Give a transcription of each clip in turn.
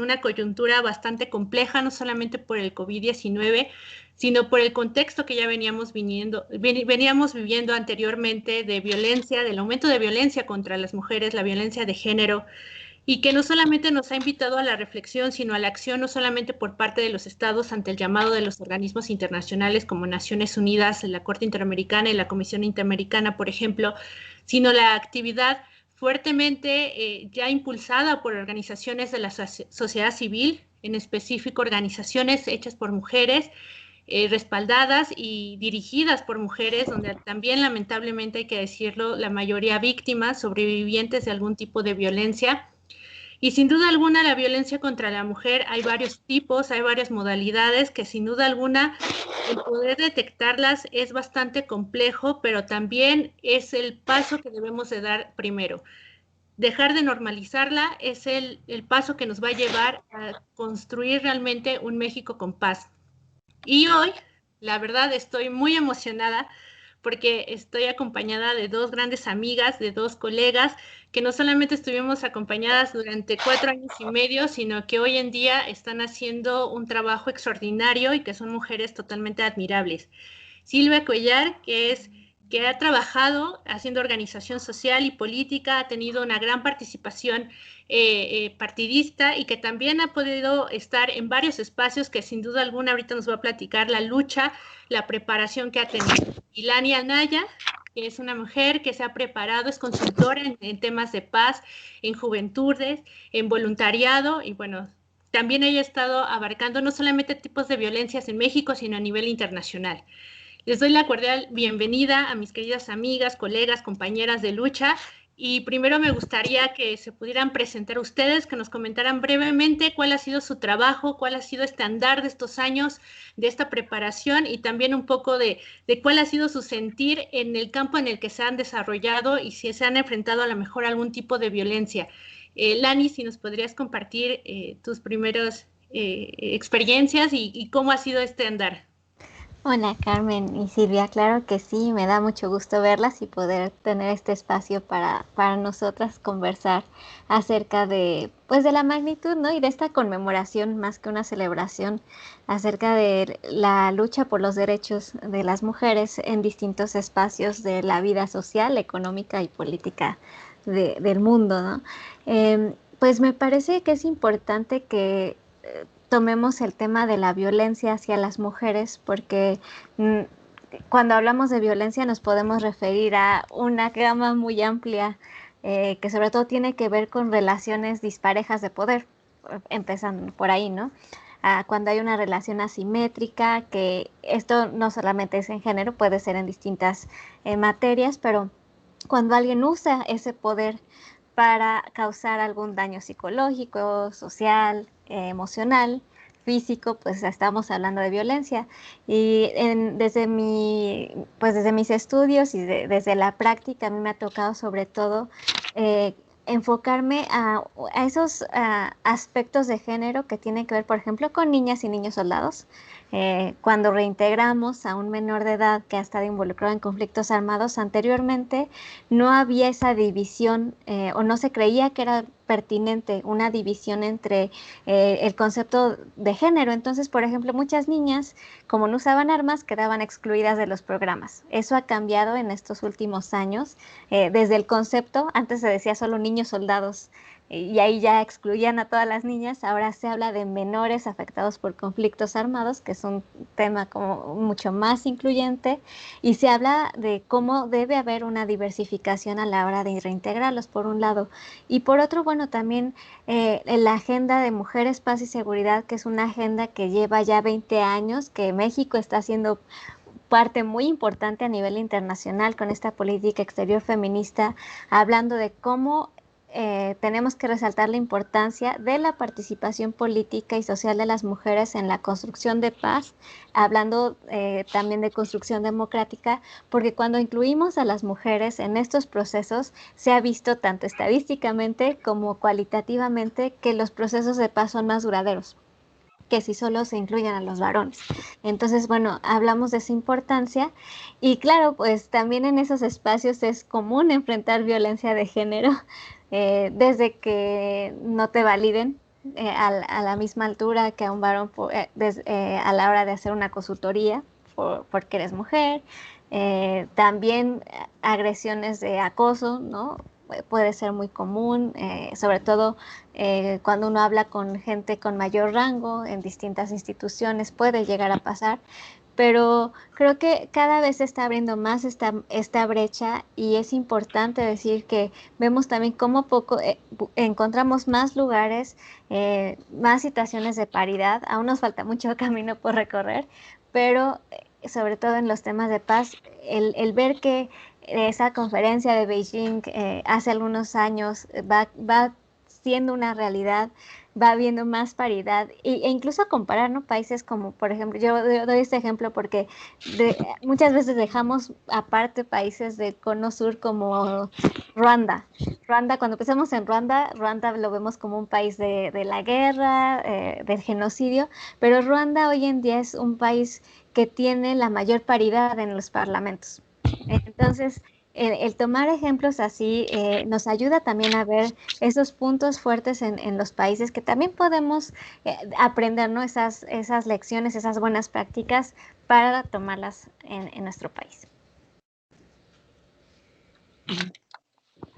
una coyuntura bastante compleja, no solamente por el COVID-19, sino por el contexto que ya veníamos viviendo anteriormente de violencia, del aumento de violencia contra las mujeres, la violencia de género, y que no solamente nos ha invitado a la reflexión, sino a la acción, no solamente por parte de los estados ante el llamado de los organismos internacionales como Naciones Unidas, la Corte Interamericana y la Comisión Interamericana, por ejemplo, sino la actividad fuertemente ya impulsada por organizaciones de la sociedad civil, en específico organizaciones hechas por mujeres, respaldadas y dirigidas por mujeres, donde también lamentablemente hay que decirlo, la mayoría víctimas, sobrevivientes de algún tipo de violencia. Y sin duda alguna la violencia contra la mujer hay varios tipos, hay varias modalidades que sin duda alguna el poder detectarlas es bastante complejo, pero también es el paso que debemos de dar primero. Dejar de normalizarla es el paso que nos va a llevar a construir realmente un México con paz. Y hoy, la verdad, estoy muy emocionada porque estoy acompañada de dos grandes amigas, de dos colegas, que no solamente estuvimos acompañadas durante 4 años y medio, sino que hoy en día están haciendo un trabajo extraordinario y que son mujeres totalmente admirables. Silvia Cuellar, que ha trabajado haciendo organización social y política, ha tenido una gran participación partidista y que también ha podido estar en varios espacios que sin duda alguna ahorita nos va a platicar la lucha, la preparación que ha tenido. Ilani Anaya, que es una mujer que se ha preparado, es consultora en temas de paz, en juventudes, en voluntariado y bueno, también ella ha estado abarcando no solamente tipos de violencias en México, sino a nivel internacional. Les doy la cordial bienvenida a mis queridas amigas, colegas, compañeras de lucha. Y primero me gustaría que se pudieran presentar ustedes, que nos comentaran brevemente cuál ha sido su trabajo, cuál ha sido este andar de estos años, de esta preparación y también un poco de cuál ha sido su sentir en el campo en el que se han desarrollado y si se han enfrentado a lo mejor a algún tipo de violencia. Lani, si nos podrías compartir tus primeras experiencias y cómo ha sido este andar. Hola Carmen y Silvia, claro que sí, me da mucho gusto verlas y poder tener este espacio para nosotras conversar acerca de, pues de la magnitud, ¿no? Y de esta conmemoración más que una celebración acerca de la lucha por los derechos de las mujeres en distintos espacios de la vida social, económica y política del mundo, ¿no? Pues me parece que es importante que tomemos el tema de la violencia hacia las mujeres porque cuando hablamos de violencia nos podemos referir a una gama muy amplia que sobre todo tiene que ver con relaciones disparejas de poder, empezando por ahí, ¿no? Cuando hay una relación asimétrica, que esto no solamente es en género, puede ser en distintas materias, pero cuando alguien usa ese poder para causar algún daño psicológico, social, emocional, físico, pues estamos hablando de violencia. Y desde mis estudios y desde la práctica, a mí me ha tocado sobre todo eh, enfocarme a esos aspectos de género que tienen que ver, por ejemplo, con niñas y niños soldados. Cuando reintegramos a un menor de edad que ha estado involucrado en conflictos armados anteriormente, no había esa división o no se creía que era pertinente una división entre el concepto de género. Entonces, por ejemplo, muchas niñas, como no usaban armas, quedaban excluidas de los programas. Eso ha cambiado en estos últimos años. Desde el concepto, antes se decía solo niños soldados y ahí ya excluían a todas las niñas. Ahora se habla de menores afectados por conflictos armados, que es un tema como mucho más incluyente, y se habla de cómo debe haber una diversificación a la hora de reintegrarlos, por un lado. Y por otro, bueno, también la agenda de Mujeres, Paz y Seguridad, que es una agenda que lleva ya 20 años, que México está haciendo parte muy importante a nivel internacional con esta política exterior feminista, hablando de cómo tenemos que resaltar la importancia de la participación política y social de las mujeres en la construcción de paz, hablando también de construcción democrática, porque cuando incluimos a las mujeres en estos procesos, se ha visto tanto estadísticamente como cualitativamente que los procesos de paz son más duraderos que si solo se incluyen a los varones. Entonces, bueno, hablamos de esa importancia y claro, pues también en esos espacios es común enfrentar violencia de género, desde que no te validen, a la misma altura que a un varón a la hora de hacer una consultoría porque eres mujer. También agresiones de acoso, ¿no? Puede ser muy común, sobre todo cuando uno habla con gente con mayor rango en distintas instituciones, puede llegar a pasar. Pero creo que cada vez se está abriendo más esta brecha y es importante decir que vemos también cómo poco encontramos más lugares, más situaciones de paridad. Aún nos falta mucho camino por recorrer, pero sobre todo en los temas de paz, el ver que esa conferencia de Beijing hace algunos años va siendo una realidad, va habiendo más paridad e incluso comparar, ¿no? Países como, por ejemplo, yo doy este ejemplo porque muchas veces dejamos aparte países del cono sur como Ruanda. Ruanda, cuando pensamos en Ruanda, Ruanda lo vemos como un país de la guerra, del genocidio, pero Ruanda hoy en día es un país que tiene la mayor paridad en los parlamentos. Entonces, el tomar ejemplos así nos ayuda también a ver esos puntos fuertes en los países que también podemos aprender, ¿no? Esas lecciones, esas buenas prácticas para tomarlas en nuestro país.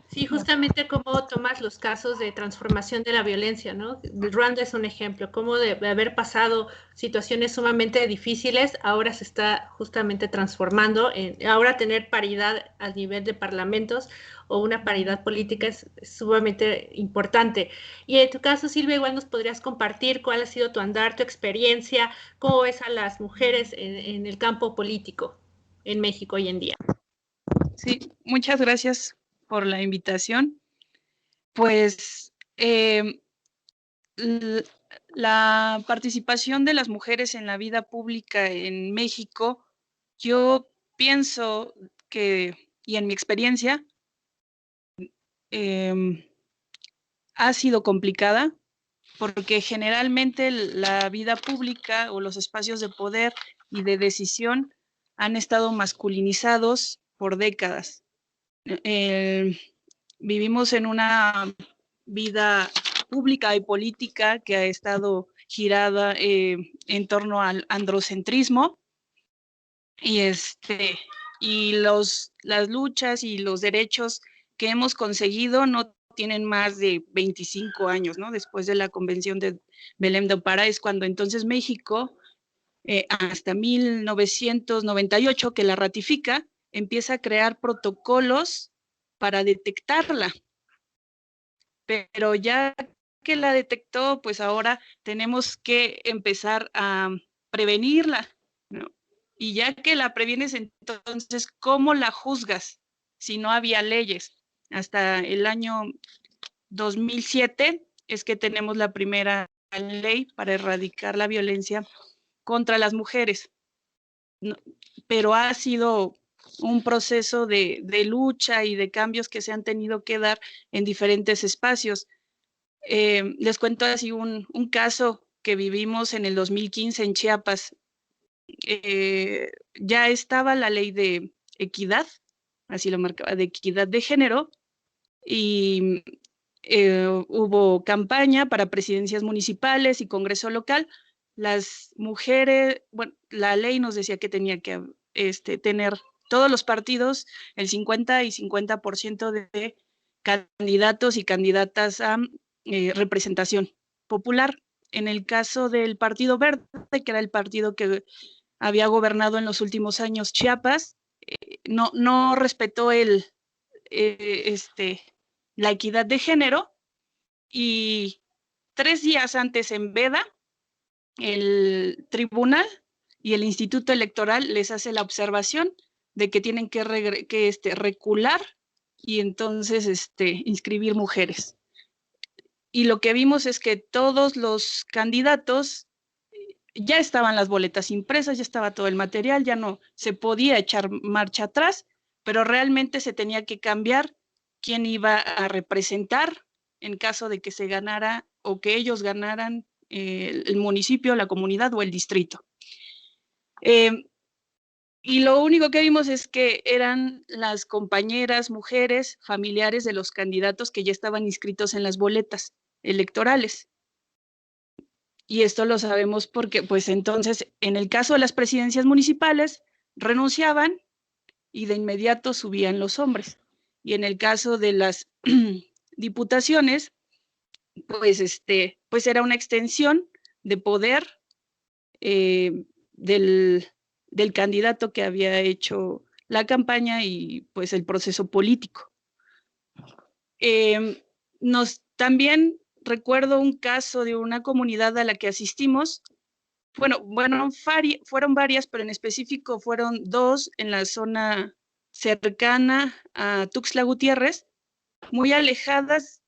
Sí, justamente cómo tomas los casos de transformación de la violencia, ¿no? Ruanda es un ejemplo, cómo de haber pasado situaciones sumamente difíciles, ahora se está justamente transformando, ahora tener paridad a nivel de parlamentos o una paridad política es sumamente importante. Y en tu caso, Silvia, igual nos podrías compartir cuál ha sido tu andar, tu experiencia, cómo ves a las mujeres en el campo político en México hoy en día. Sí, muchas gracias por la invitación. Pues la participación de las mujeres en la vida pública en México, yo pienso que, y en mi experiencia, ha sido complicada porque generalmente la vida pública o los espacios de poder y de decisión han estado masculinizados por décadas. Vivimos en una vida pública y política que ha estado girada en torno al androcentrismo y las luchas y los derechos que hemos conseguido no tienen más de 25 años, ¿no? Después de la Convención de Belém do Pará es cuando entonces México, hasta 1998 que la ratifica, empieza a crear protocolos para detectarla. Pero ya que la detectó, pues ahora tenemos que empezar a prevenirla, ¿no? Y ya que la previenes, entonces, ¿cómo la juzgas si no había leyes? Hasta el año 2007 es que tenemos la primera ley para erradicar la violencia contra las mujeres. No, pero ha sido un proceso de lucha y de cambios que se han tenido que dar en diferentes espacios. Les cuento así un caso que vivimos en el 2015 en Chiapas. Ya estaba la ley de equidad, así lo marcaba, de equidad de género, y hubo campaña para presidencias municipales y congreso local. Las mujeres, bueno, la ley nos decía que tenía que tener todos los partidos el 50 y 50% de candidatos y candidatas a representación popular. En el caso del Partido Verde, que era el partido que había gobernado en los últimos años Chiapas, no respetó la equidad de género, y 3 días antes en Veda, el tribunal y el Instituto Electoral les hace la observación de que tienen que recular y entonces inscribir mujeres. Y lo que vimos es que todos los candidatos ya estaban las boletas impresas, ya estaba todo el material, ya no se podía echar marcha atrás, pero realmente se tenía que cambiar quién iba a representar en caso de que se ganara o que ellos ganaran el municipio, la comunidad o el distrito. Y lo único que vimos es que eran las compañeras, mujeres, familiares de los candidatos que ya estaban inscritos en las boletas electorales. Y esto lo sabemos porque, pues entonces, en el caso de las presidencias municipales, renunciaban y de inmediato subían los hombres. Y en el caso de las diputaciones, pues era una extensión de poder del, del candidato que había hecho la campaña y pues el proceso político. También recuerdo un caso de una comunidad a la que asistimos. Fueron varias, pero en específico fueron dos en la zona cercana a Tuxtla Gutiérrez, muy alejadas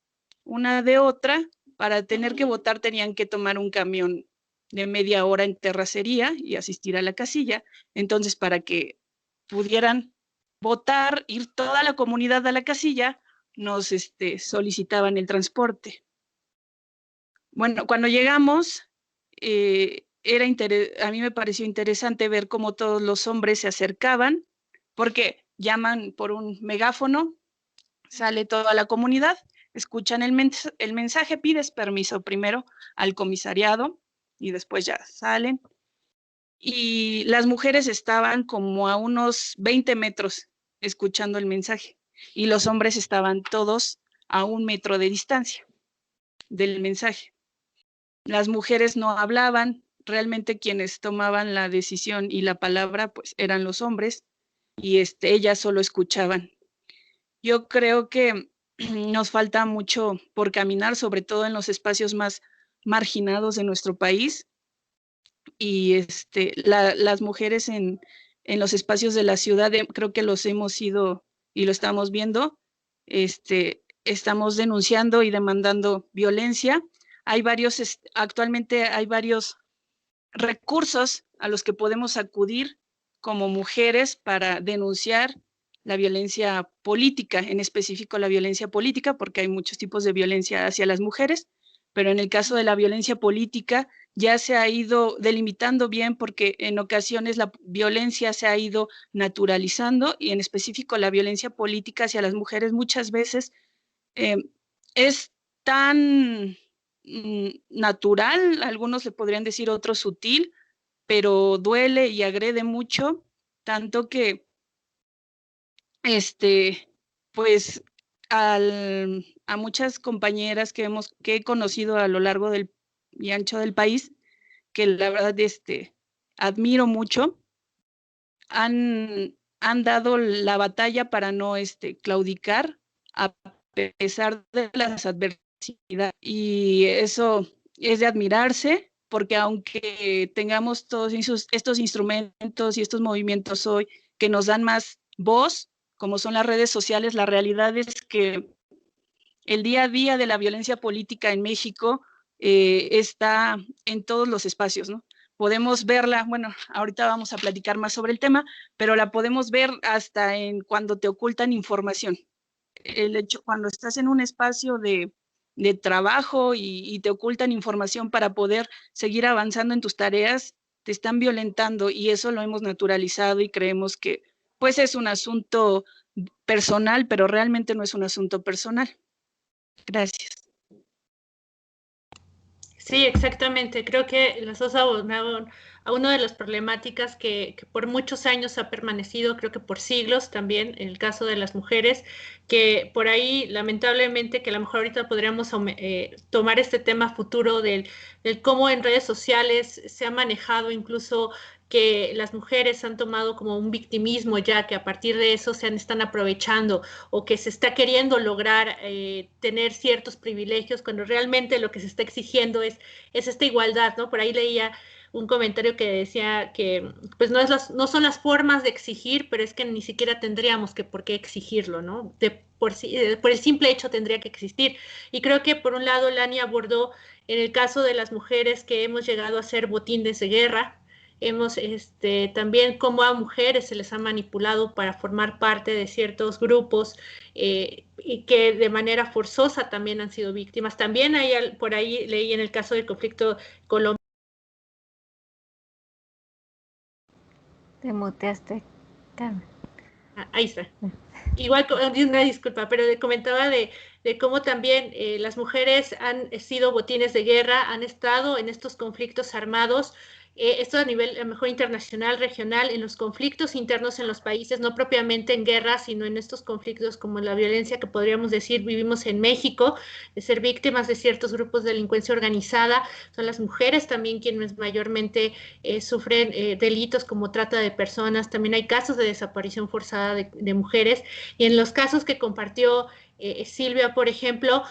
una de otra. Para tener que votar tenían que tomar un camión de media hora en terracería y asistir a la casilla. Entonces, para que pudieran votar, ir toda la comunidad a la casilla, nos solicitaban el transporte. Bueno, cuando llegamos, a mí me pareció interesante ver cómo todos los hombres se acercaban, porque llaman por un megáfono, sale toda la comunidad, escuchan el mensaje, pides permiso primero al comisariado y después ya salen. Y las mujeres estaban como a unos 20 metros escuchando el mensaje y los hombres estaban todos a 1 metro de distancia del mensaje. Las mujeres no hablaban, realmente quienes tomaban la decisión y la palabra pues eran los hombres y ellas solo escuchaban. Yo creo que nos falta mucho por caminar, sobre todo en los espacios más marginados de nuestro país, y las mujeres en los espacios de la ciudad, creo que los hemos ido y lo estamos viendo, estamos denunciando y demandando violencia. Actualmente hay varios recursos a los que podemos acudir como mujeres para denunciar la violencia política, en específico la violencia política, porque hay muchos tipos de violencia hacia las mujeres, pero en el caso de la violencia política ya se ha ido delimitando bien, porque en ocasiones la violencia se ha ido naturalizando, y en específico la violencia política hacia las mujeres muchas veces es tan natural, algunos le podrían decir otros sutil, pero duele y agrede mucho, tanto que pues a muchas compañeras que he conocido a lo largo y ancho del país, que la verdad admiro mucho, han dado la batalla para no claudicar a pesar de las adversidades, y eso es de admirarse, porque aunque tengamos todos estos instrumentos y estos movimientos hoy que nos dan más voz, como son las redes sociales, la realidad es que el día a día de la violencia política en México está en todos los espacios, ¿no? Podemos verla, bueno, ahorita vamos a platicar más sobre el tema, pero la podemos ver hasta en cuando te ocultan información. El hecho, cuando estás en un espacio de trabajo y te ocultan información para poder seguir avanzando en tus tareas, te están violentando, y eso lo hemos naturalizado y creemos que pues es un asunto personal, pero realmente no es un asunto personal. Gracias. Sí, exactamente. Creo que las dos abonaron a una de las problemáticas que por muchos años ha permanecido, creo que por siglos también, en el caso de las mujeres, que por ahí, lamentablemente, que a lo mejor ahorita podríamos tomar este tema futuro del cómo en redes sociales se ha manejado incluso que las mujeres han tomado como un victimismo ya, que a partir de eso están aprovechando, o que se está queriendo lograr tener ciertos privilegios, cuando realmente lo que se está exigiendo es esta igualdad, ¿no? Por ahí leía un comentario que decía que pues no son las formas de exigir, pero es que ni siquiera tendríamos que por qué exigirlo, ¿no? Por el simple hecho tendría que existir. Y creo que por un lado Lani abordó en el caso de las mujeres que hemos llegado a ser botines de guerra, hemos también cómo a mujeres se les ha manipulado para formar parte de ciertos grupos y que de manera forzosa también han sido víctimas. También hay, por ahí leí en el caso del conflicto colombiano. Te muteaste, Carmen. Ahí está. Igual, una disculpa, pero comentaba de de cómo también las mujeres han sido botines de guerra, han estado en estos conflictos armados, esto a nivel a lo mejor internacional, regional, en los conflictos internos en los países, no propiamente en guerra, sino en estos conflictos como la violencia que podríamos decir vivimos en México, de ser víctimas de ciertos grupos de delincuencia organizada. Son las mujeres también quienes mayormente sufren delitos como trata de personas. También hay casos de desaparición forzada de mujeres. Y en los casos que compartió Silvia, por ejemplo,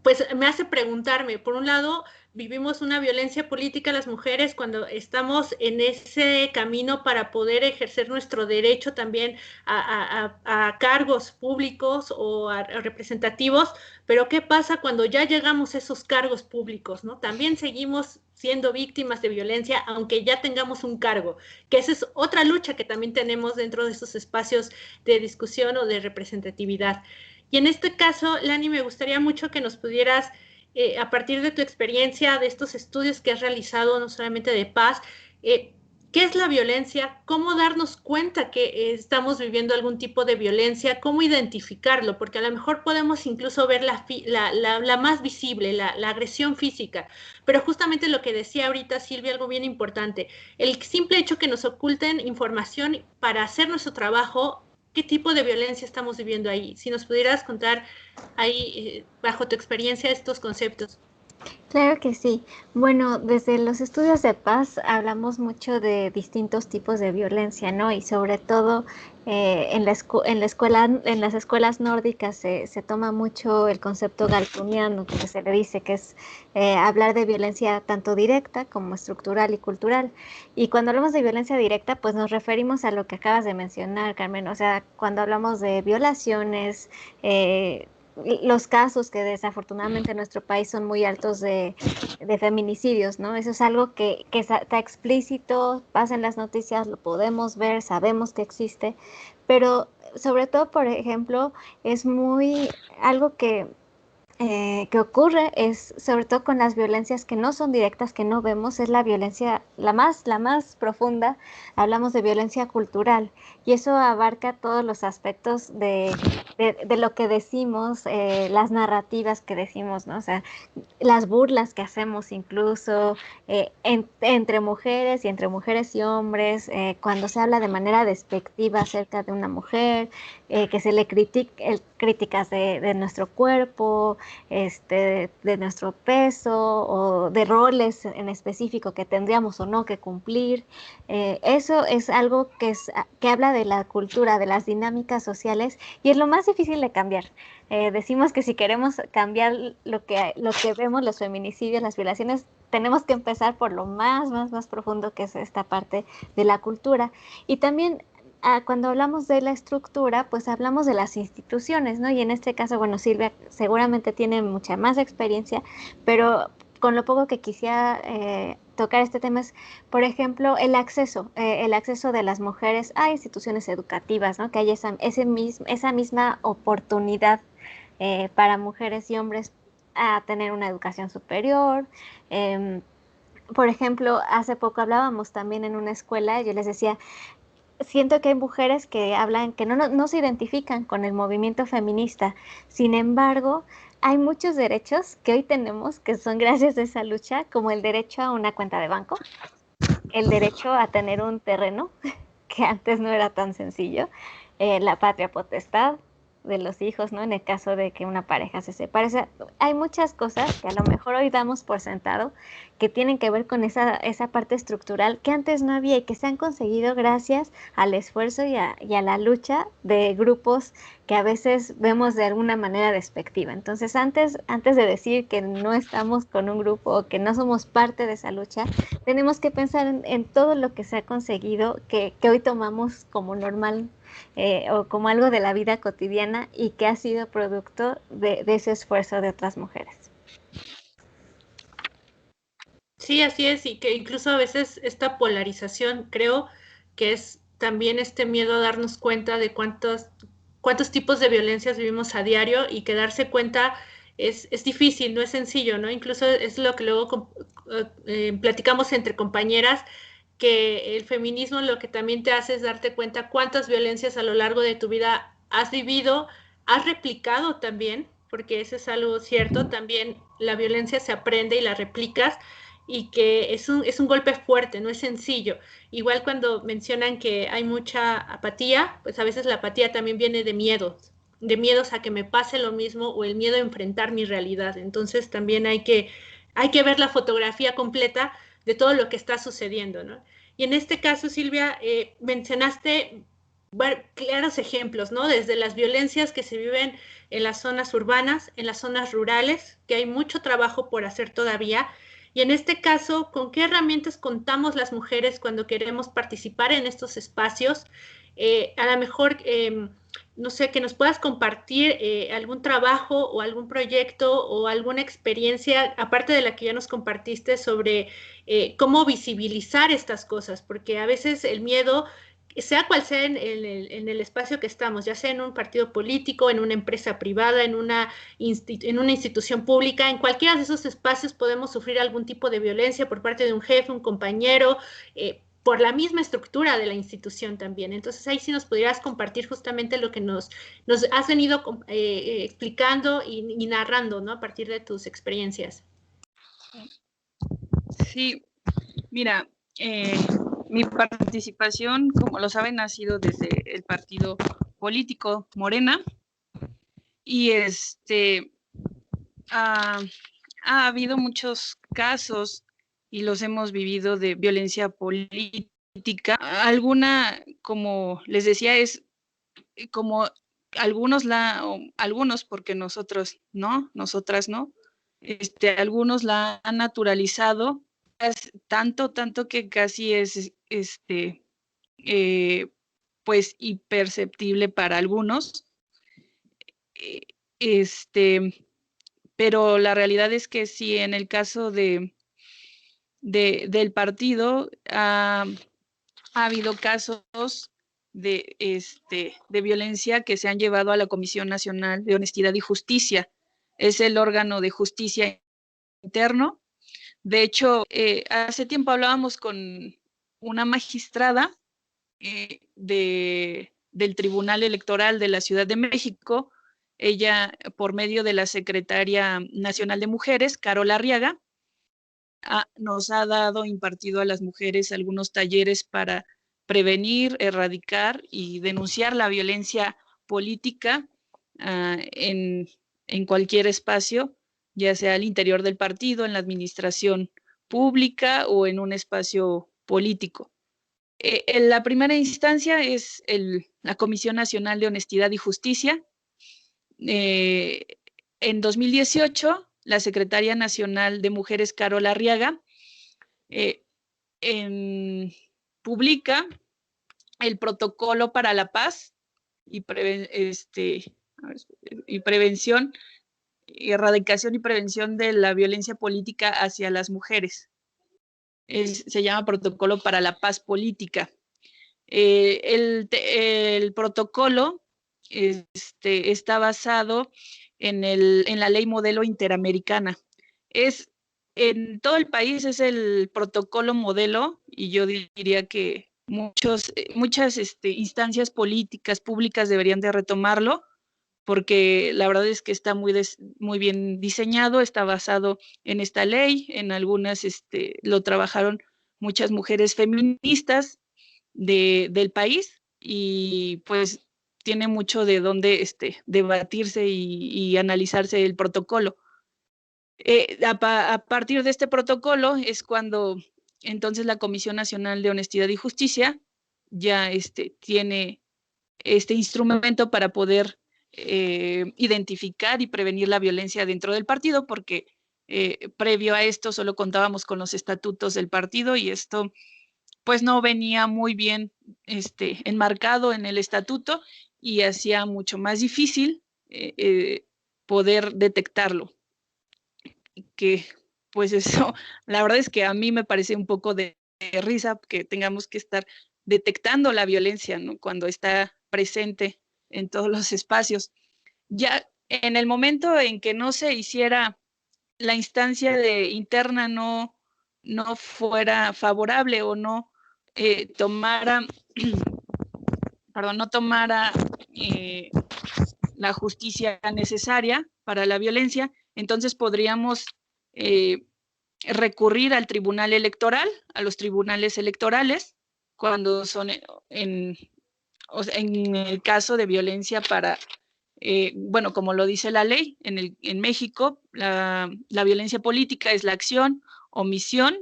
pues me hace preguntarme, por un lado, vivimos una violencia política las mujeres cuando estamos en ese camino para poder ejercer nuestro derecho también a cargos públicos o a representativos, pero ¿qué pasa cuando ya llegamos a esos cargos públicos, ¿no? También seguimos siendo víctimas de violencia, aunque ya tengamos un cargo, que esa es otra lucha que también tenemos dentro de esos espacios de discusión o de representatividad. Y en este caso, Lani, me gustaría mucho que nos pudieras, a partir de tu experiencia, de estos estudios que has realizado, no solamente de paz, ¿qué es la violencia? ¿Cómo darnos cuenta que estamos viviendo algún tipo de violencia? ¿Cómo identificarlo? Porque a lo mejor podemos incluso ver la más visible, la agresión física. Pero justamente lo que decía ahorita Silvia, algo bien importante, el simple hecho que nos oculten información para hacer nuestro trabajo. ¿Qué tipo de violencia estamos viviendo ahí? Si nos pudieras contar ahí, bajo tu experiencia, estos conceptos. Claro que sí. Bueno, desde los estudios de paz hablamos mucho de distintos tipos de violencia, ¿no? Y sobre todo en las escuelas nórdicas se toma mucho el concepto galtuniano, que se le dice que es hablar de violencia tanto directa como estructural y cultural. Y cuando hablamos de violencia directa, pues nos referimos a lo que acabas de mencionar, Carmen. O sea, cuando hablamos de violaciones, los casos que desafortunadamente en nuestro país son muy altos de feminicidios, ¿no? Eso es algo que está explícito, pasa en las noticias, lo podemos ver, sabemos que existe, pero sobre todo, por ejemplo, es muy algo que ocurre es sobre todo con las violencias que no son directas, que no vemos, es la violencia la más profunda. Hablamos de violencia cultural y eso abarca todos los aspectos de lo que decimos, las narrativas que decimos, ¿no? O sea, las burlas que hacemos incluso entre mujeres y hombres, cuando se habla de manera despectiva acerca de una mujer, que se le críticas de nuestro cuerpo, de nuestro peso o de roles en específico que tendríamos o no que cumplir. Eso es algo que habla de la cultura, de las dinámicas sociales y es lo más difícil de cambiar. Decimos que si queremos cambiar lo que vemos, los feminicidios, las violaciones, tenemos que empezar por lo más profundo que es esta parte de la cultura. Y también cuando hablamos de la estructura, pues hablamos de las instituciones, ¿no? Y en este caso, bueno, Silvia seguramente tiene mucha más experiencia, pero con lo poco que quisiera tocar este tema es, por ejemplo, el acceso de las mujeres a instituciones educativas, ¿no? Que haya esa misma oportunidad para mujeres y hombres a tener una educación superior. Por ejemplo, hace poco hablábamos también en una escuela, yo les decía, siento que hay mujeres que hablan, que no se identifican con el movimiento feminista. Sin embargo, hay muchos derechos que hoy tenemos que son gracias a esa lucha, como el derecho a una cuenta de banco, el derecho a tener un terreno, que antes no era tan sencillo, la patria potestad de los hijos, ¿no? En el caso de que una pareja se separe. O sea, hay muchas cosas que a lo mejor hoy damos por sentado que tienen que ver con esa parte estructural que antes no había y que se han conseguido gracias al esfuerzo y a la lucha de grupos que a veces vemos de alguna manera despectiva. Entonces, antes de decir que no estamos con un grupo o que no somos parte de esa lucha, tenemos que pensar en todo lo que se ha conseguido, que hoy tomamos como normal o como algo de la vida cotidiana y que ha sido producto de ese esfuerzo de otras mujeres. Sí, así es, y que incluso a veces esta polarización creo que es también este miedo a darnos cuenta de cuántos tipos de violencias vivimos a diario y que darse cuenta es difícil, no es sencillo, ¿no? Incluso es lo que luego platicamos entre compañeras, que el feminismo lo que también te hace es darte cuenta cuántas violencias a lo largo de tu vida has vivido, has replicado también, porque eso es algo cierto. También la violencia se aprende y la replicas, y que es un golpe fuerte, no es sencillo. Igual cuando mencionan que hay mucha apatía, pues a veces la apatía también viene de miedos a que me pase lo mismo, o el miedo a enfrentar mi realidad. Entonces también hay que ver la fotografía completa de todo lo que está sucediendo, ¿no? Y en este caso, Silvia, mencionaste claros ejemplos, ¿no? Desde las violencias que se viven en las zonas urbanas, en las zonas rurales, que hay mucho trabajo por hacer todavía. Y en este caso, ¿con qué herramientas contamos las mujeres cuando queremos participar en estos espacios? A lo mejor, no sé, que nos puedas compartir algún trabajo o algún proyecto o alguna experiencia, aparte de la que ya nos compartiste, sobre cómo visibilizar estas cosas, porque a veces el miedo, sea cual sea en el espacio que estamos, ya sea en un partido político, en una empresa privada, en una institución pública, en cualquiera de esos espacios podemos sufrir algún tipo de violencia por parte de un jefe, un compañero, por la misma estructura de la institución también. Entonces ahí sí nos pudieras compartir justamente lo que nos has venido explicando y narrando, ¿no? A partir de tus experiencias. Sí, mira, mi participación, como lo saben, ha sido desde el partido político Morena, y ha habido muchos casos y los hemos vivido de violencia política. Alguna, como les decía, es como algunos, porque nosotros no, nosotras no, algunos la han naturalizado tanto que casi es pues imperceptible para algunos. Pero la realidad es que sí, en el caso del partido ha habido casos de violencia que se han llevado a la Comisión Nacional de Honestidad y Justicia. Es el órgano de justicia interno. De hecho, hace tiempo hablábamos con una magistrada del Tribunal Electoral de la Ciudad de México. Ella, por medio de la Secretaria Nacional de Mujeres, Carola Arriaga, nos ha impartido a las mujeres algunos talleres para prevenir, erradicar y denunciar la violencia política en cualquier espacio, ya sea al interior del partido, en la administración pública o en un espacio político. En la primera instancia es la Comisión Nacional de Honestidad y Justicia. En 2018, la Secretaria Nacional de Mujeres, Carola Arriaga, publica el protocolo para la paz y prevención, erradicación y prevención de la violencia política hacia las mujeres. Se llama Protocolo para la Paz Política. El protocolo está basado en la ley modelo interamericana. En todo el país es el protocolo modelo, y yo diría que muchas instancias políticas públicas deberían de retomarlo, porque la verdad es que está muy bien diseñado, está basado en esta ley. En algunas lo trabajaron muchas mujeres feministas del país, y pues tiene mucho de dónde debatirse y analizarse el protocolo. A partir de este protocolo es cuando entonces la Comisión Nacional de Honestidad y Justicia ya tiene este instrumento para poder identificar y prevenir la violencia dentro del partido, porque previo a esto solo contábamos con los estatutos del partido, y esto pues no venía muy bien enmarcado en el estatuto, y hacía mucho más difícil poder detectarlo. Que pues eso, la verdad es que a mí me parece un poco de risa que tengamos que estar detectando la violencia, ¿no?, cuando está presente en todos los espacios. Ya en el momento en que no se hiciera la instancia interna, no fuera favorable, o no tomara la justicia necesaria para la violencia, entonces podríamos recurrir al tribunal electoral, a los tribunales electorales, cuando son en el caso de violencia para, bueno, como lo dice la ley, en México, la violencia política es la acción, omisión,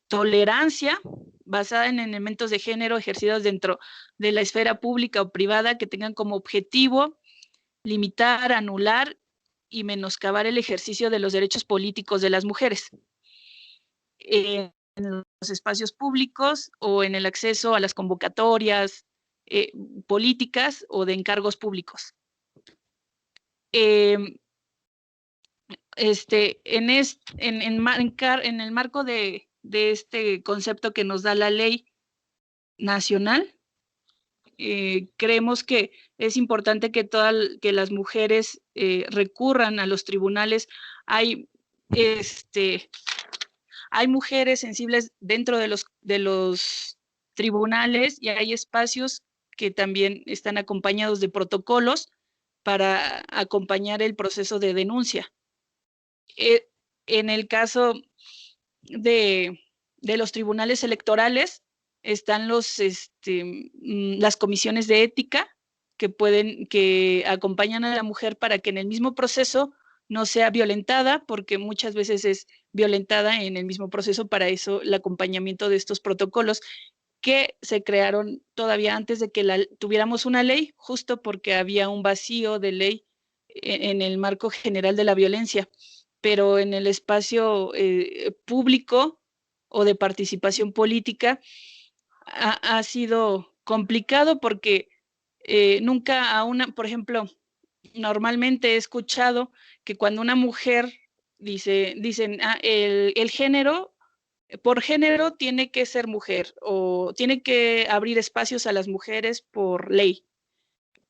tolerancia basada en elementos de género ejercidos dentro de la esfera pública o privada que tengan como objetivo limitar, anular y menoscabar el ejercicio de los derechos políticos de las mujeres en los espacios públicos o en el acceso a las convocatorias políticas o de encargos públicos. En el marco de este concepto que nos da la ley nacional, creemos que es importante que las mujeres recurran a los tribunales. Hay mujeres sensibles dentro de los tribunales y hay espacios que también están acompañados de protocolos para acompañar el proceso de denuncia. En el caso de los tribunales electorales están las comisiones de ética que acompañan a la mujer para que en el mismo proceso no sea violentada, porque muchas veces es violentada en el mismo proceso. Para eso el acompañamiento de estos protocolos que se crearon todavía antes de que tuviéramos una ley, justo porque había un vacío de ley en el marco general de la violencia, pero en el espacio público o de participación política ha sido complicado porque nunca por ejemplo, normalmente he escuchado que cuando una mujer dicen, el género, por género tiene que ser mujer o tiene que abrir espacios a las mujeres por ley.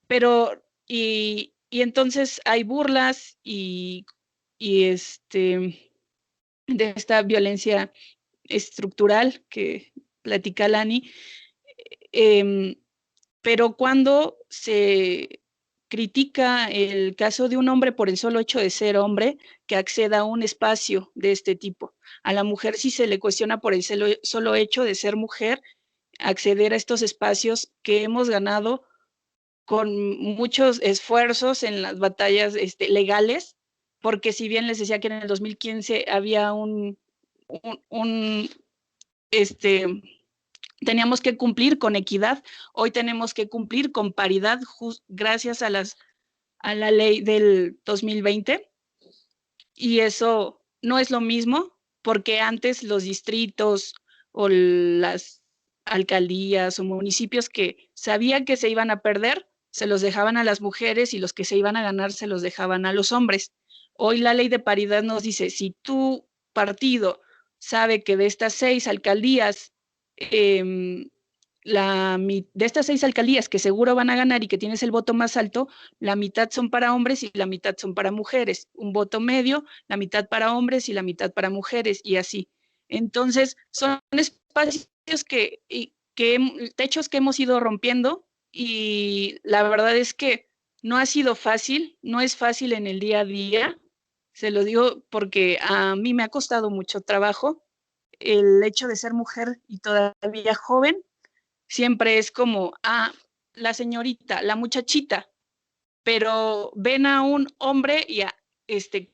Pero, y entonces hay burlas y de esta violencia estructural que platica Lani, pero cuando se critica el caso de un hombre por el solo hecho de ser hombre, que acceda a un espacio de este tipo. A la mujer sí se le cuestiona por el solo hecho de ser mujer, acceder a estos espacios que hemos ganado con muchos esfuerzos en las batallas legales, porque si bien les decía que en el 2015 había teníamos que cumplir con equidad, hoy tenemos que cumplir con paridad gracias a la ley del 2020, y eso no es lo mismo, porque antes los distritos o las alcaldías o municipios que sabían que se iban a perder, se los dejaban a las mujeres y los que se iban a ganar se los dejaban a los hombres. Hoy la ley de paridad nos dice, si tu partido sabe que de estas 6 alcaldías, de estas 6 alcaldías que seguro van a ganar y que tienes el voto más alto, la mitad son para hombres y la mitad son para mujeres. Un voto medio, la mitad para hombres y la mitad para mujeres, y así. Entonces, son espacios techos que hemos ido rompiendo, y la verdad es que no ha sido fácil, no es fácil en el día a día. Se lo digo porque a mí me ha costado mucho trabajo el hecho de ser mujer y todavía joven. Siempre es como, la señorita, la muchachita, pero ven a un hombre y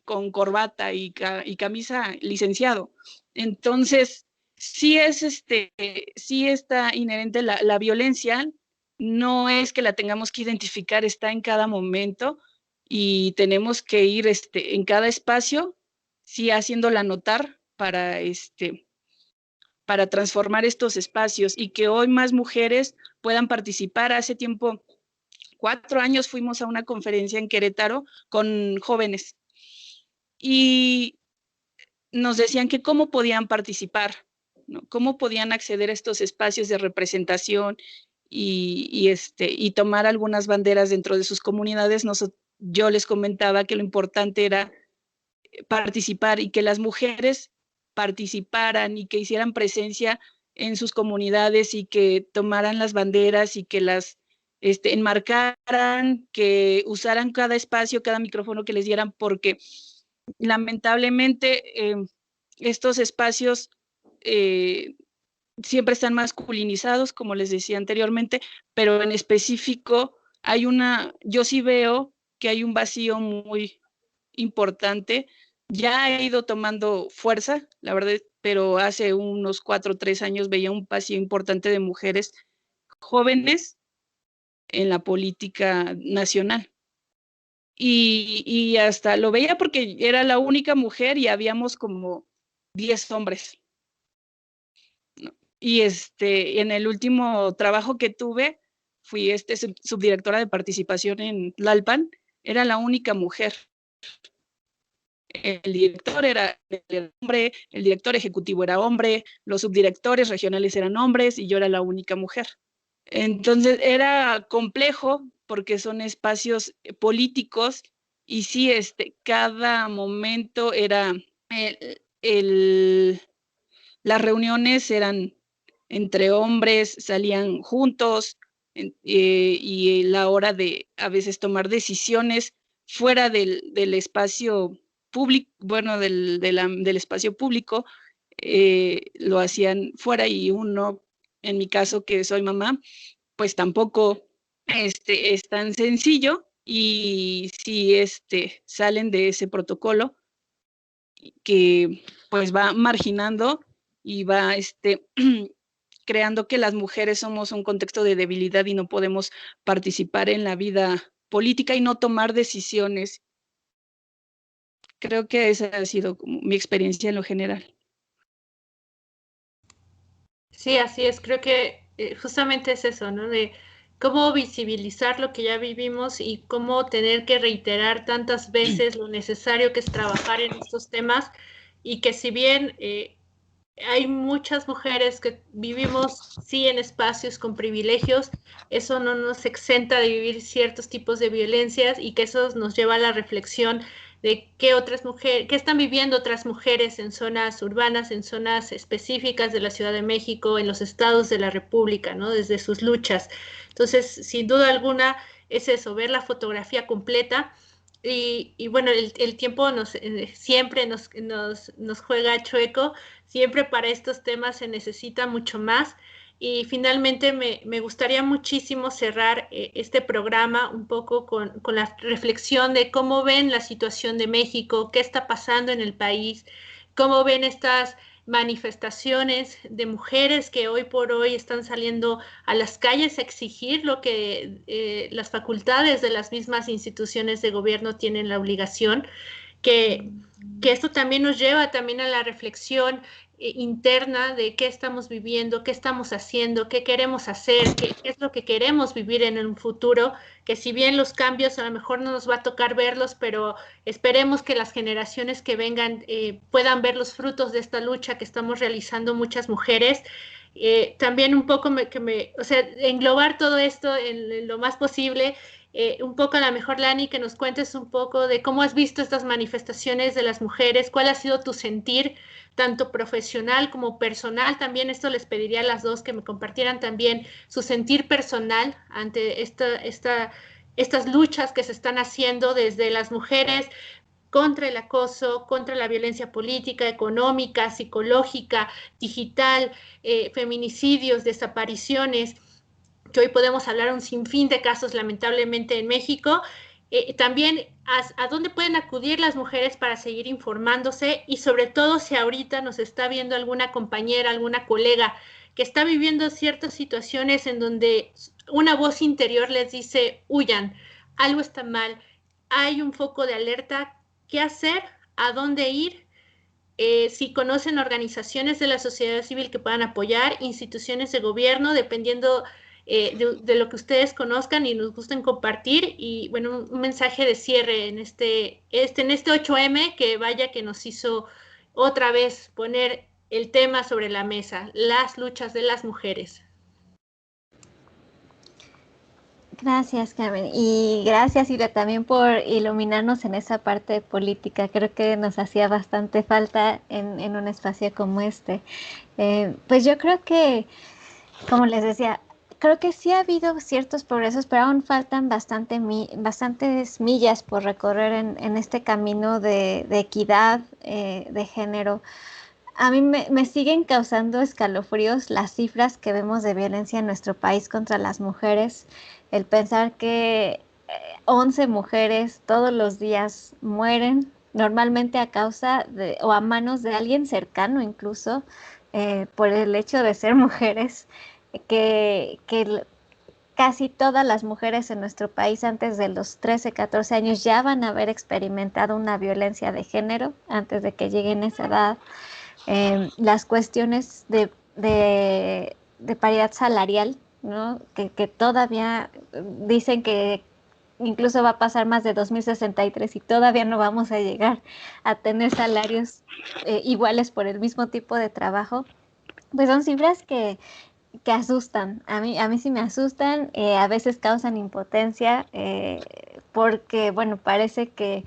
con corbata y camisa licenciado. Entonces, sí está inherente la violencia, no es que la tengamos que identificar, está en cada momento y tenemos que ir en cada espacio, sí haciéndola notar para transformar estos espacios y que hoy más mujeres puedan participar. Hace tiempo, 4 años, fuimos a una conferencia en Querétaro con jóvenes y nos decían que cómo podían participar, ¿no? Cómo podían acceder a estos espacios de representación y tomar algunas banderas dentro de sus comunidades. Yo les comentaba que lo importante era participar y que las mujeres participaran y que hicieran presencia en sus comunidades y que tomaran las banderas y que las enmarcaran, que usaran cada espacio, cada micrófono que les dieran, porque lamentablemente estos espacios siempre están masculinizados, como les decía anteriormente, pero en específico yo sí veo que hay un vacío muy importante. Ya ha ido tomando fuerza, la verdad, pero hace unos 4 o 3 años veía un vacío importante de mujeres jóvenes en la política nacional. Y hasta lo veía porque era la única mujer y habíamos como 10 hombres. Y en el último trabajo que tuve, fui subdirectora de participación en Tlalpan, era la única mujer. El director era hombre, el director ejecutivo era hombre, los subdirectores regionales eran hombres y yo era la única mujer. Entonces era complejo porque son espacios políticos y sí, cada momento era, las reuniones eran entre hombres, salían juntos y la hora de a veces tomar decisiones fuera del espacio público, bueno, del espacio público, lo hacían fuera y uno, en mi caso que soy mamá, pues tampoco es tan sencillo y si salen de ese protocolo que pues va marginando y va creando que las mujeres somos un contexto de debilidad y no podemos participar en la vida política y no tomar decisiones. Creo que esa ha sido como mi experiencia en lo general. Sí, así es. Creo que justamente es eso, ¿no? De cómo visibilizar lo que ya vivimos y cómo tener que reiterar tantas veces lo necesario que es trabajar en estos temas y que si bien hay muchas mujeres que vivimos, sí, en espacios con privilegios, eso no nos exenta de vivir ciertos tipos de violencias y que eso nos lleva a la reflexión de qué otras mujeres, qué están viviendo otras mujeres en zonas urbanas, en zonas específicas de la Ciudad de México, en los estados de la República, ¿no? Desde sus luchas. Entonces, sin duda alguna, es eso, ver la fotografía completa. Y bueno, el tiempo siempre nos juega chueco, siempre para estos temas se necesita mucho más. Y finalmente me gustaría muchísimo cerrar este programa un poco con la reflexión de cómo ven la situación de México, qué está pasando en el país, cómo ven estas manifestaciones de mujeres que hoy por hoy están saliendo a las calles a exigir lo que las facultades de las mismas instituciones de gobierno tienen la obligación, que, que esto también nos lleva también a la reflexión interna de qué estamos viviendo, qué estamos haciendo, qué queremos hacer, qué es lo que queremos vivir en un futuro, que si bien los cambios a lo mejor no nos va a tocar verlos, pero esperemos que las generaciones que vengan puedan ver los frutos de esta lucha que estamos realizando muchas mujeres. También un poco o sea, englobar todo esto en lo más posible. Un poco a lo mejor, Lani, que nos cuentes un poco de cómo has visto estas manifestaciones de las mujeres, cuál ha sido tu sentir, tanto profesional como personal. También esto les pediría a las dos que me compartieran también su sentir personal ante estas luchas que se están haciendo desde las mujeres contra el acoso, contra la violencia política, económica, psicológica, digital, feminicidios, desapariciones, que hoy podemos hablar un sinfín de casos lamentablemente en México. También a dónde pueden acudir las mujeres para seguir informándose y sobre todo si ahorita nos está viendo alguna compañera, alguna colega que está viviendo ciertas situaciones en donde una voz interior les dice, huyan, algo está mal, hay un foco de alerta, ¿qué hacer? ¿A dónde ir? Si conocen organizaciones de la sociedad civil que puedan apoyar, instituciones de gobierno, dependiendo de lo que ustedes conozcan y nos gusten compartir. Y bueno, un mensaje de cierre en este 8M, que vaya que nos hizo otra vez poner el tema sobre la mesa, las luchas de las mujeres. Gracias, Carmen. Y gracias, Ira, también por iluminarnos en esa parte política. Creo que nos hacía bastante falta en un espacio como este. Pues yo creo que, como les decía, creo que sí ha habido ciertos progresos, pero aún faltan bastantes millas por recorrer en este camino de equidad de género. A mí me siguen causando escalofríos las cifras que vemos de violencia en nuestro país contra las mujeres. El pensar que 11 mujeres todos los días mueren, normalmente a causa de, o a manos de alguien cercano incluso, por el hecho de ser mujeres, que casi todas las mujeres en nuestro país antes de los 13, 14 años ya van a haber experimentado una violencia de género antes de que lleguen a esa edad. Las cuestiones de paridad salarial, ¿no? Que todavía dicen que incluso va a pasar más de 2063 y todavía no vamos a llegar a tener salarios iguales por el mismo tipo de trabajo. Pues son cifras que asustan. A mí sí me asustan, a veces causan impotencia, porque, bueno, parece que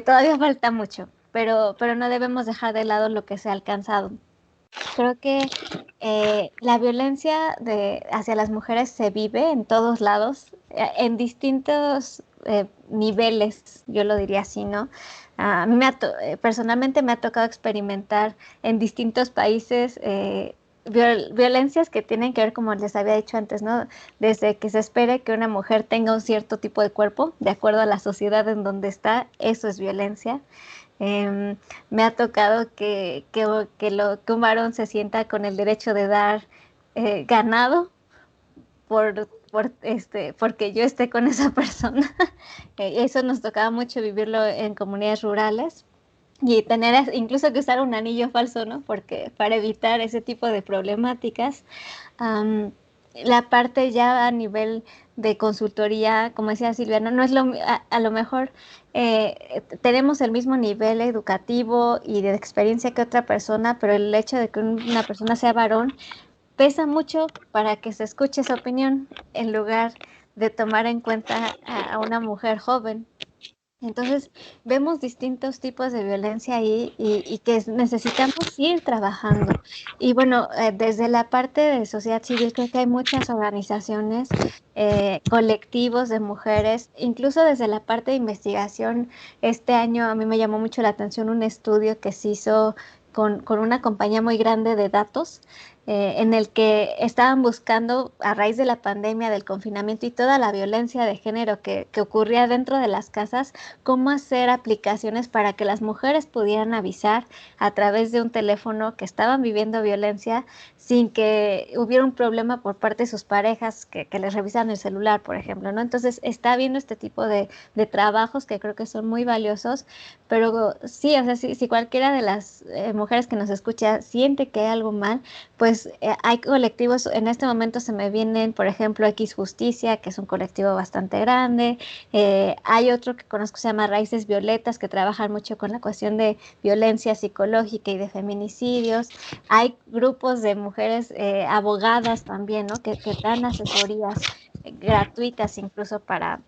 todavía falta mucho, pero no debemos dejar de lado lo que se ha alcanzado. Creo que la violencia hacia las mujeres se vive en todos lados, en distintos niveles, yo lo diría así, ¿no? A mí personalmente me ha tocado experimentar en distintos países violencias que tienen que ver, como les había dicho antes, ¿no? Desde que se espere que una mujer tenga un cierto tipo de cuerpo, de acuerdo a la sociedad en donde está, eso es violencia. Me ha tocado que un varón se sienta con el derecho de dar ganado porque yo esté con esa persona. Eso nos tocaba mucho vivirlo en comunidades rurales y tener incluso que usar un anillo falso, ¿no? Porque para evitar ese tipo de problemáticas. Am, la parte ya a nivel de consultoría, como decía Silvia, no es a lo mejor tenemos el mismo nivel educativo y de experiencia que otra persona, pero el hecho de que una persona sea varón pesa mucho para que se escuche su opinión en lugar de tomar en cuenta a una mujer joven. Entonces, vemos distintos tipos de violencia ahí y que necesitamos ir trabajando. Y bueno, desde la parte de sociedad civil creo que hay muchas organizaciones, colectivos de mujeres, incluso desde la parte de investigación. Este año a mí me llamó mucho la atención un estudio que se hizo con una compañía muy grande de datos, en el que estaban buscando, a raíz de la pandemia, del confinamiento y toda la violencia de género que ocurría dentro de las casas, cómo hacer aplicaciones para que las mujeres pudieran avisar a través de un teléfono que estaban viviendo violencia sin que hubiera un problema por parte de sus parejas que les revisan el celular, por ejemplo, ¿no? Entonces está habiendo este tipo de trabajos que creo que son muy valiosos, pero sí, o sea, si cualquiera de las mujeres que nos escucha siente que hay algo mal, pues hay colectivos, en este momento se me vienen, por ejemplo, X Justicia, que es un colectivo bastante grande. Hay otro que conozco que se llama Raíces Violetas, que trabajan mucho con la cuestión de violencia psicológica y de feminicidios. Hay grupos de mujeres abogadas también, ¿no? Que dan asesorías gratuitas incluso para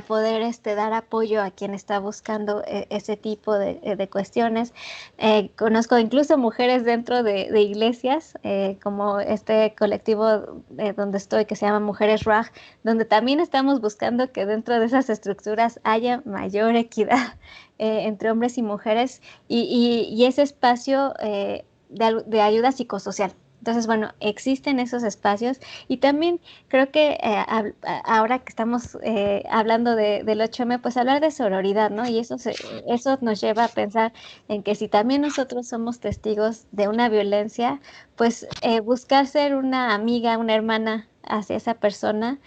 poder dar apoyo a quien está buscando ese tipo de cuestiones. Conozco incluso mujeres dentro de iglesias, como este colectivo donde estoy, que se llama Mujeres RAG, donde también estamos buscando que dentro de esas estructuras haya mayor equidad entre hombres y mujeres y ese espacio de ayuda psicosocial. Entonces, bueno, existen esos espacios y también creo que ahora que estamos hablando del 8M, pues hablar de sororidad, ¿no? Y eso nos lleva a pensar en que si también nosotros somos testigos de una violencia, pues buscar ser una amiga, una hermana hacia esa persona,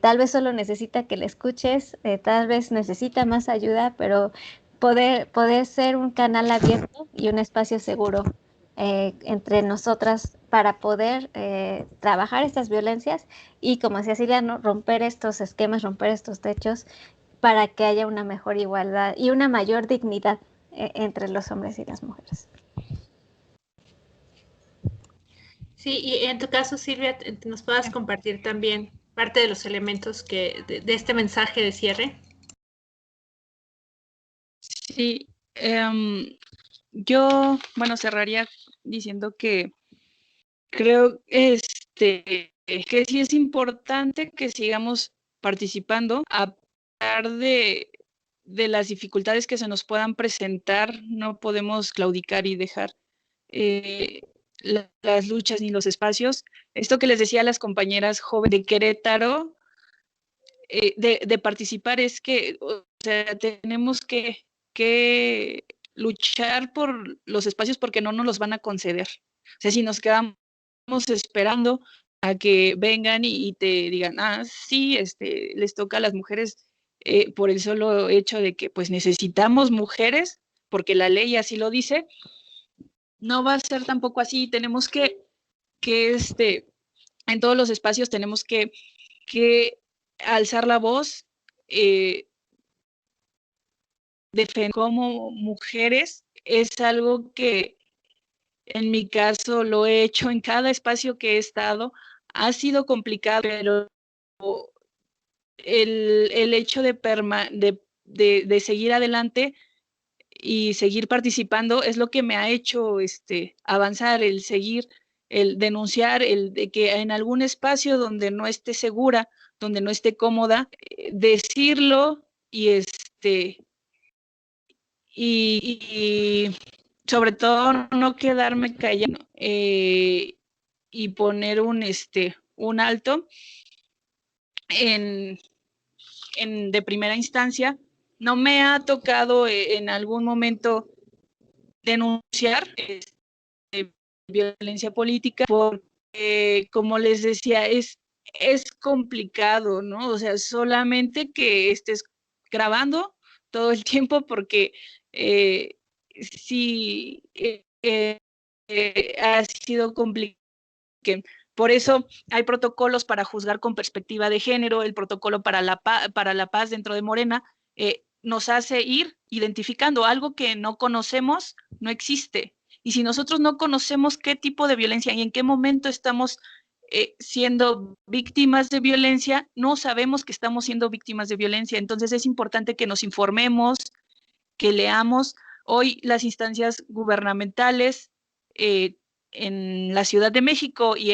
tal vez solo necesita que le escuches, tal vez necesita más ayuda, pero poder ser un canal abierto y un espacio seguro entre nosotras para poder trabajar estas violencias y, como decía Silvia, ¿no? Romper estos esquemas, romper estos techos para que haya una mejor igualdad y una mayor dignidad entre los hombres y las mujeres. Sí, y en tu caso, Silvia, nos puedas compartir también parte de los elementos de este mensaje de cierre. Sí, yo, bueno, cerraría diciendo que creo, que sí es importante que sigamos participando a pesar de las dificultades que se nos puedan presentar. No podemos claudicar y dejar las luchas ni los espacios. Esto que les decía a las compañeras jóvenes de Querétaro, de participar, es que, o sea, tenemos que luchar por los espacios porque no nos los van a conceder. O sea, si nos quedamos esperando a que vengan y te digan, sí, les toca a las mujeres por el solo hecho de que pues necesitamos mujeres, porque la ley así lo dice, no va a ser tampoco así. Tenemos que en todos los espacios tenemos que alzar la voz, defender como mujeres. Es algo que en mi caso lo he hecho en cada espacio que he estado. Ha sido complicado, pero el hecho de seguir adelante y seguir participando es lo que me ha hecho avanzar, el seguir, el denunciar, el de que en algún espacio donde no esté segura, donde no esté cómoda, decirlo y y sobre todo no quedarme callado y poner un alto de primera instancia. No me ha tocado en algún momento denunciar violencia política porque, como les decía, es complicado, ¿no? O sea, solamente que estés grabando todo el tiempo porque sí ha sido complicado. Por eso hay protocolos para juzgar con perspectiva de género. El protocolo para la paz dentro de Morena nos hace ir identificando algo que no conocemos, no existe. Y si nosotros no conocemos qué tipo de violencia y en qué momento estamos siendo víctimas de violencia, no sabemos que estamos siendo víctimas de violencia. Entonces es importante que nos informemos, que leamos. Hoy las instancias gubernamentales en la Ciudad de México y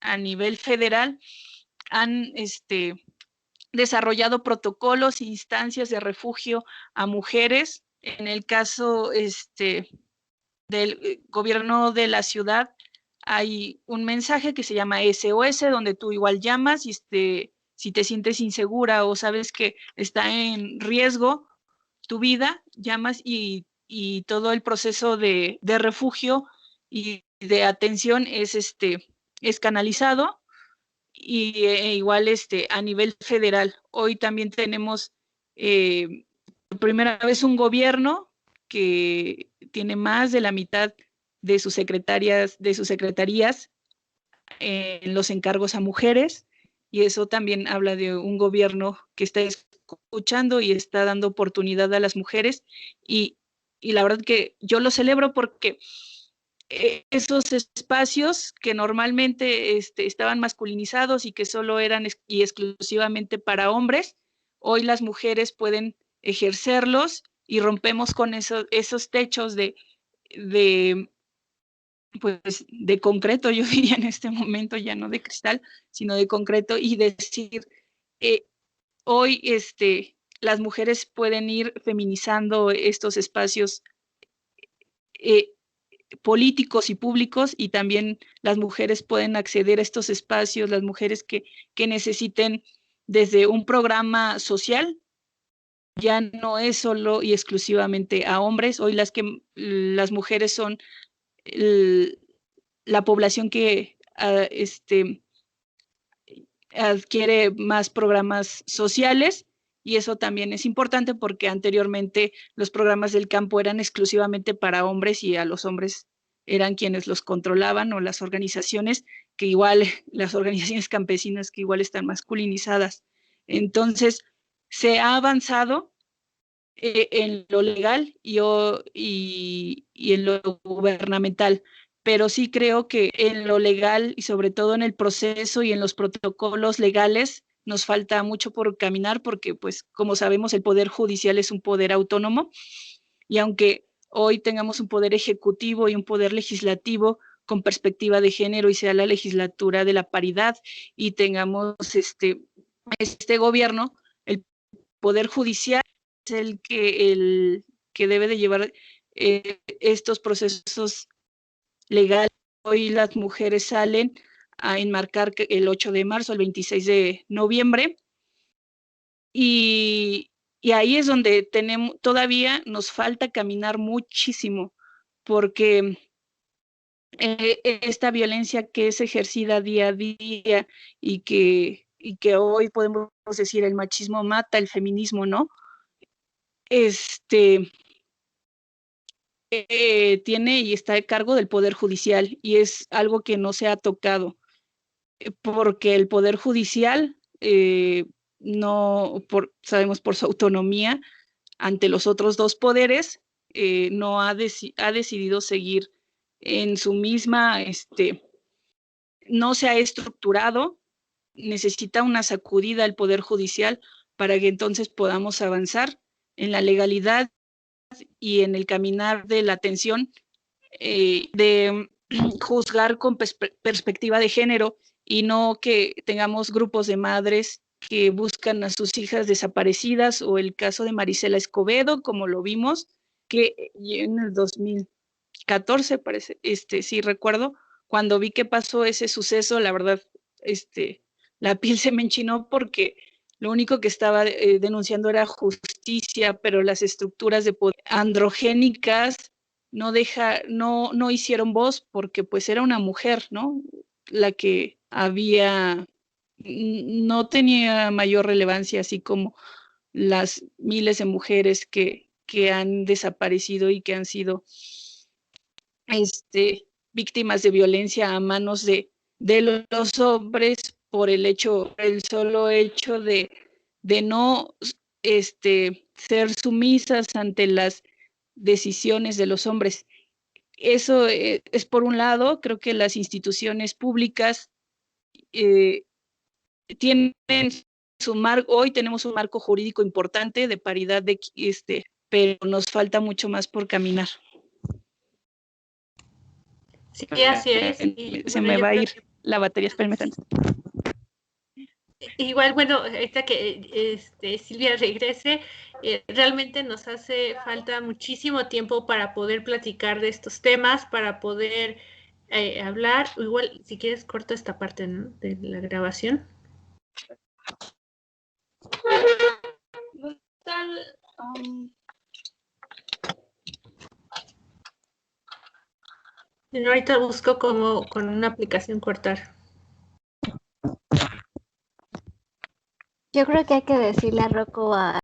a nivel federal han desarrollado protocolos e instancias de refugio a mujeres. En el caso del gobierno de la ciudad hay un mensaje que se llama SOS, donde tú igual llamas y si te sientes insegura o sabes que está en riesgo tu vida, llamas y todo el proceso de refugio y de atención es canalizado. Y igual a nivel federal. Hoy también tenemos por primera vez un gobierno que tiene más de la mitad de sus secretarías en los encargos a mujeres, y eso también habla de un gobierno que está escuchando y está dando oportunidad a las mujeres, y la verdad que yo lo celebro porque esos espacios que normalmente estaban masculinizados y que solo eran y exclusivamente para hombres, hoy las mujeres pueden ejercerlos y rompemos con esos techos pues, de concreto, yo diría en este momento, ya no de cristal, sino de concreto, y decir, hoy las mujeres pueden ir feminizando estos espacios políticos y públicos, y también las mujeres pueden acceder a estos espacios, las mujeres que necesiten desde un programa social, ya no es solo y exclusivamente a hombres. Hoy las mujeres son la población que adquiere más programas sociales, y eso también es importante porque anteriormente los programas del campo eran exclusivamente para hombres y a los hombres eran quienes los controlaban, o las organizaciones las organizaciones campesinas que igual están masculinizadas. Entonces, se ha avanzado en lo legal y en lo gubernamental, pero sí creo que en lo legal y sobre todo en el proceso y en los protocolos legales nos falta mucho por caminar, porque pues como sabemos el poder judicial es un poder autónomo, y aunque hoy tengamos un poder ejecutivo y un poder legislativo, con perspectiva de género y sea la legislatura de la paridad y tengamos este gobierno, el Poder Judicial es el que debe de llevar estos procesos legales. Hoy las mujeres salen a enmarcar el 8 de marzo, el 26 de noviembre, y ahí es donde todavía nos falta caminar muchísimo, porque esta violencia que es ejercida día a día y que hoy podemos decir el machismo mata el feminismo, ¿no? Tiene y está a cargo del Poder Judicial y es algo que no se ha tocado, porque el Poder Judicial, sabemos por su autonomía ante los otros dos poderes, no ha decidido seguir en su misma, no se ha estructurado, necesita una sacudida al Poder Judicial para que entonces podamos avanzar en la legalidad y en el caminar de la atención, de juzgar con perspectiva de género y no que tengamos grupos de madres que buscan a sus hijas desaparecidas, o el caso de Marisela Escobedo, como lo vimos, que en el 2014 parece, sí recuerdo, cuando vi que pasó ese suceso, la verdad, la piel se me enchinó porque lo único que estaba denunciando era justicia, pero las estructuras de poder androgénicas no hicieron voz porque pues era una mujer, ¿no? La que no tenía mayor relevancia, así como las miles de mujeres que han desaparecido y que han sido víctimas de violencia a manos de los hombres por el solo hecho de no ser sumisas ante las decisiones de los hombres. Eso es por un lado. Creo que las instituciones públicas tienen hoy tenemos un marco jurídico importante de paridad, pero nos falta mucho más por caminar. Sí, así es. Y, se me va a ir la batería, espérenme tantito. Igual, bueno, ahorita que Silvia regrese, realmente nos hace falta muchísimo tiempo para poder platicar de estos temas, para poder hablar. Igual, si quieres, corto esta parte, ¿no?, de la grabación. Ahorita busco cómo con una aplicación cortar. Yo creo que hay que decirle a Rocco